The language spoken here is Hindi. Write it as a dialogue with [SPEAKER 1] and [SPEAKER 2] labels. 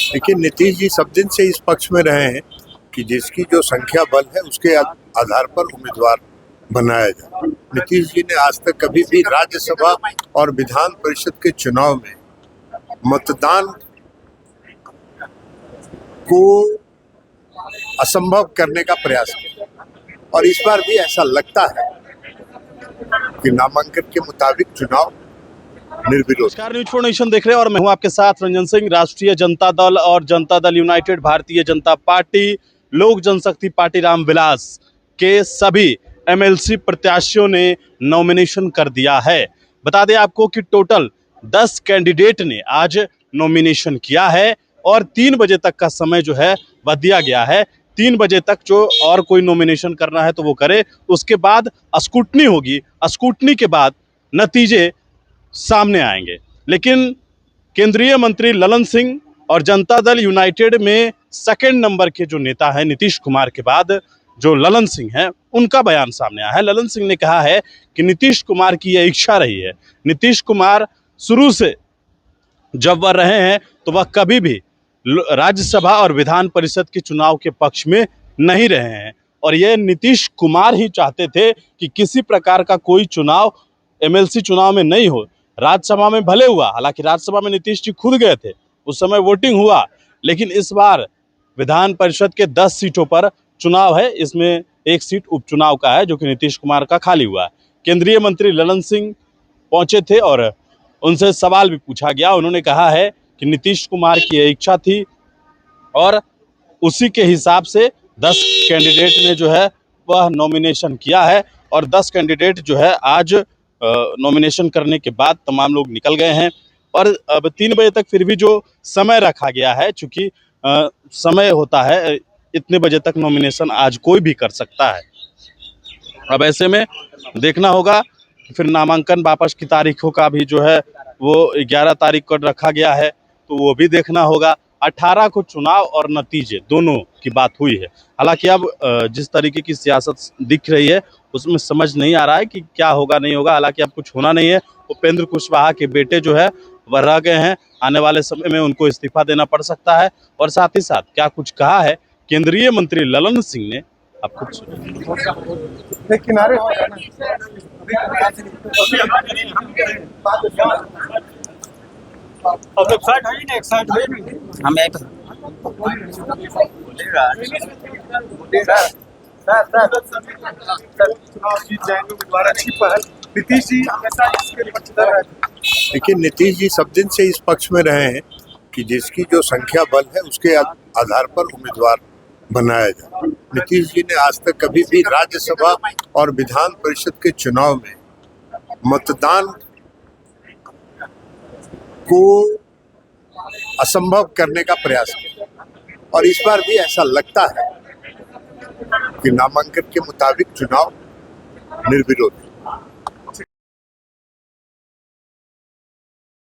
[SPEAKER 1] देखिए, नीतीश जी सब दिन से इस पक्ष में रहे हैं कि जिसकी जो संख्या बल है उसके आधार पर उम्मीदवार बनाया जाए। नीतीश जी ने आज तक कभी भी राज्यसभा और विधान परिषद के चुनाव में मतदान को असंभव करने का प्रयास किया और इस बार भी ऐसा लगता है कि नामांकन के मुताबिक चुनाव निर्विरोध।
[SPEAKER 2] नमस्कार, न्यूज फॉर नेशन देख रहे हैं और मैं हूं आपके साथ रंजन सिंह। राष्ट्रीय जनता दल और जनता दल यूनाइटेड, भारतीय जनता पार्टी, लोक जनशक्ति पार्टी रामविलास के सभी एमएलसी प्रत्याशियों ने नॉमिनेशन कर दिया है। बता दें आपको कि टोटल 10 कैंडिडेट ने आज नॉमिनेशन किया है और 3 बजे तक का समय जो है वह दिया गया है। 3 बजे तक जो और कोई नॉमिनेशन करना है तो वो करे, उसके बाद स्क्रूटनी होगी। स्क्रूटनी के बाद नतीजे सामने आएंगे। लेकिन केंद्रीय मंत्री ललन सिंह और जनता दल यूनाइटेड में सेकंड नंबर के जो नेता हैं नीतीश कुमार के बाद जो ललन सिंह हैं, उनका बयान सामने आया है। ललन सिंह ने कहा है कि नीतीश कुमार की यह इच्छा रही है। नीतीश कुमार शुरू से जब वह रहे हैं तो वह कभी भी राज्यसभा और विधान परिषद के चुनाव के पक्ष में नहीं रहे हैं और यह नीतीश कुमार ही चाहते थे कि किसी प्रकार का कोई चुनाव एमएलसी चुनाव में नहीं हो। राज्यसभा में भले हुआ, हालांकि राज्यसभा में नीतीश जी खुद गए थे, उस समय वोटिंग हुआ, लेकिन इस बार विधान परिषद के 10 सीटों पर चुनाव है। इसमें एक सीट उपचुनाव का है जो कि नीतीश कुमार का खाली हुआ है। केंद्रीय मंत्री ललन सिंह पहुंचे थे और उनसे सवाल भी पूछा गया। उन्होंने कहा है कि नीतीश कुमार की यह इच्छा थी और उसी के हिसाब से 10 कैंडिडेट ने जो है वह नॉमिनेशन किया है और 10 कैंडिडेट जो है आज नॉमिनेशन करने के बाद तमाम लोग निकल गए हैं और अब 3 बजे तक फिर भी जो समय रखा गया है, चूंकि समय होता है, इतने बजे तक नॉमिनेशन आज कोई भी कर सकता है। अब ऐसे में देखना होगा फिर नामांकन वापस की तारीखों का भी जो है वो 11 तारीख को रखा गया है, तो वो भी देखना होगा। 18 को चुनाव और नतीजे दोनों की बात हुई है। हालांकि अब जिस तरीके की सियासत दिख रही है उसमें समझ नहीं आ रहा है कि क्या होगा नहीं होगा। हालांकि अब कुछ होना नहीं है। उपेंद्र कुशवाहा के बेटे जो है वह रह गए हैं, आने वाले समय में उनको इस्तीफा देना पड़ सकता है। और साथ ही साथ क्या कुछ कहा है केंद्रीय मंत्री ललन सिंह ने, आप खुद सुनिए।
[SPEAKER 3] किनारे हम एक
[SPEAKER 1] देखिए, नीतीश जी सब दिन से इस पक्ष में रहे हैं कि जिसकी जो संख्या बल है उसके आधार पर उम्मीदवार बनाया जाए। नीतीश जी ने आज तक कभी भी राज्यसभा और विधान परिषद के चुनाव में मतदान को असंभव करने का प्रयास किया और इस बार भी ऐसा लगता है कि नामांकन के मुताबिक चुनाव निर्विरोध।